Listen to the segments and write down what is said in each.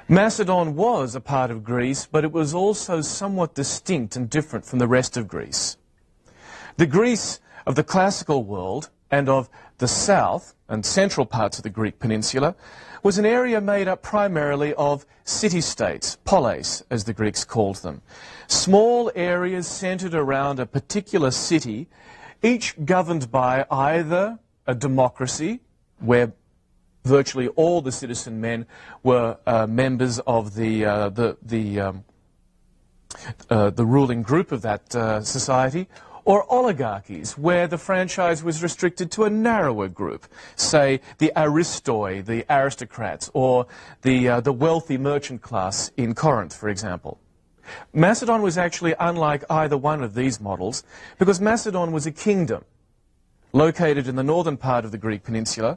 Macedon was a part of Greece, but it was also somewhat distinct and different from the rest of Greece. The Greece of the classical world and of the south and central parts of the Greek peninsula was an area made up primarily of city-states, polis as the Greeks called them. Small areas centred around a particular city, each governed by either a democracy, where virtually all the citizen men were members of the ruling group of that society, or oligarchies, where the franchise was restricted to a narrower group, say the aristoi, the aristocrats, or the wealthy merchant class in Corinth, for example. Macedon was actually unlike either one of these models, because Macedon was a kingdom located in the northern part of the Greek peninsula,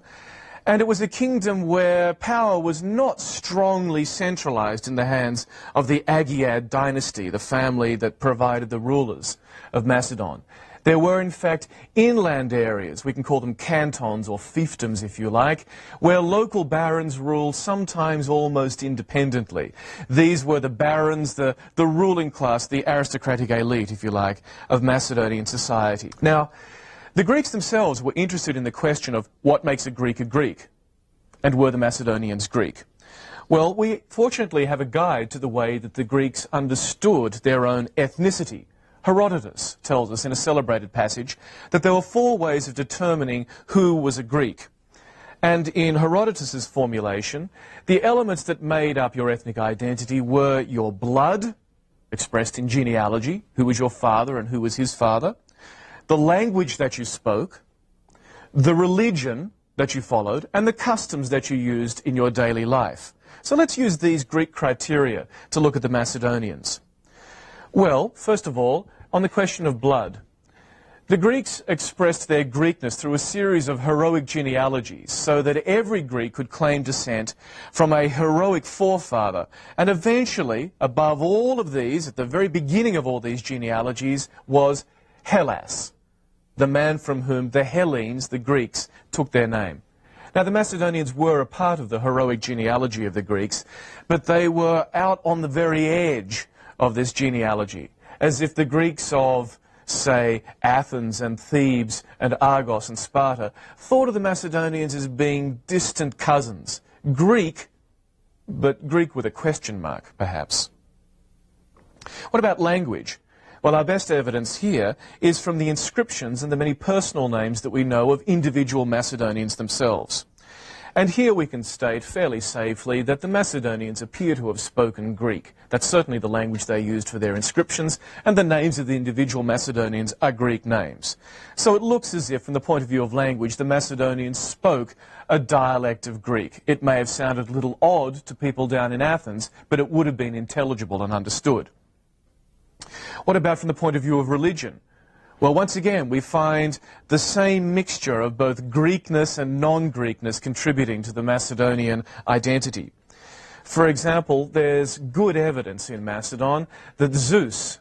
and it was a kingdom where power was not strongly centralized in the hands of the Agiad dynasty, the family that provided the rulers of Macedon. There were, in fact, inland areas, we can call them cantons or fiefdoms if you like, where local barons ruled sometimes almost independently. These were the barons, the ruling class, the aristocratic elite, if you like, of Macedonian society. Now, the Greeks themselves were interested in the question of what makes a Greek, and were the Macedonians Greek? Well, we fortunately have a guide to the way that the Greeks understood their own ethnicity. Herodotus tells us in a celebrated passage that there were 4 ways of determining who was a Greek. And in Herodotus's formulation, the elements that made up your ethnic identity were your blood, expressed in genealogy, who was your father and who was his father, the language that you spoke, the religion that you followed, and the customs that you used in your daily life. So let's use these Greek criteria to look at the Macedonians. Well, first of all, on the question of blood, the Greeks expressed their Greekness through a series of heroic genealogies, so that every Greek could claim descent from a heroic forefather. And eventually, above all of these, at the very beginning of all these genealogies, was Hellas, the man from whom the Hellenes, the Greeks, took their name. Now, the Macedonians were a part of the heroic genealogy of the Greeks, but they were out on the very edge of this genealogy, as if the Greeks of, say, Athens and Thebes and Argos and Sparta thought of the Macedonians as being distant cousins. Greek, but Greek with a question mark, perhaps. What about language? Well, our best evidence here is from the inscriptions and the many personal names that we know of individual Macedonians themselves. And here we can state fairly safely that the Macedonians appear to have spoken Greek. That's certainly the language they used for their inscriptions, and the names of the individual Macedonians are Greek names. So it looks as if, from the point of view of language, the Macedonians spoke a dialect of Greek. It may have sounded a little odd to people down in Athens, but it would have been intelligible and understood. What about from the point of view of religion? Well, once again, we find the same mixture of both Greekness and non-Greekness contributing to the Macedonian identity. For example, there's good evidence in Macedon that Zeus,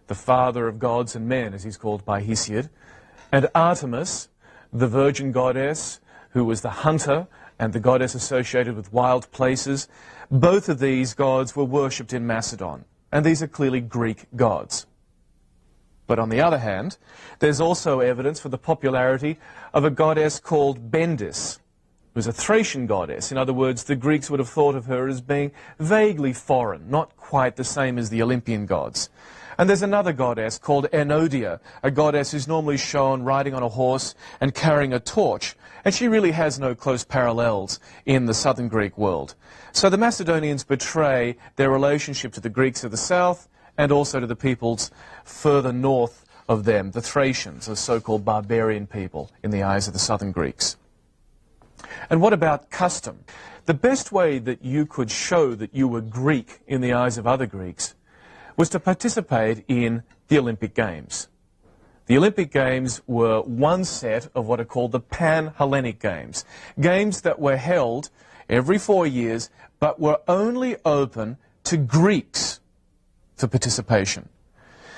the father of gods and men, as he's called by Hesiod, and Artemis, the virgin goddess, who was the hunter and the goddess associated with wild places, both of these gods were worshipped in Macedon. And these are clearly Greek gods. But on the other hand, there's also evidence for the popularity of a goddess called Bendis, who was a Thracian goddess. In other words, the Greeks would have thought of her as being vaguely foreign, not quite the same as the Olympian gods. And there's another goddess called Enodia, a goddess who's normally shown riding on a horse and carrying a torch, and she really has no close parallels in the southern Greek world. So the Macedonians betray their relationship to the Greeks of the south and also to the peoples further north of them, the Thracians, a so-called barbarian people in the eyes of the southern Greeks. And what about custom? The best way that you could show that you were Greek in the eyes of other Greeks was to participate in the Olympic Games. The Olympic Games were one set of what are called the Pan-Hellenic Games, games that were held every 4 years, but were only open to Greeks for participation.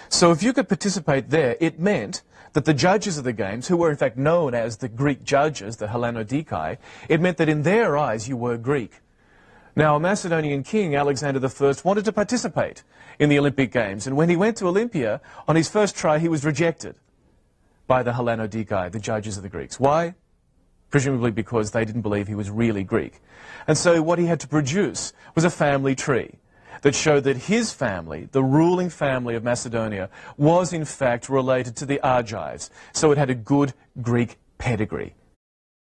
So if you could participate there, it meant that the judges of the games, who were in fact known as the Greek judges, the Hellenodikai, it meant that in their eyes you were Greek. Now, a Macedonian king, Alexander I, wanted to participate in the Olympic Games, and when he went to Olympia, on his first try, he was rejected by the Hellenodikai, the judges of the Greeks. Why? Presumably because they didn't believe he was really Greek. And so what he had to produce was a family tree that showed that his family, the ruling family of Macedonia, was in fact related to the Argives. So it had a good Greek pedigree.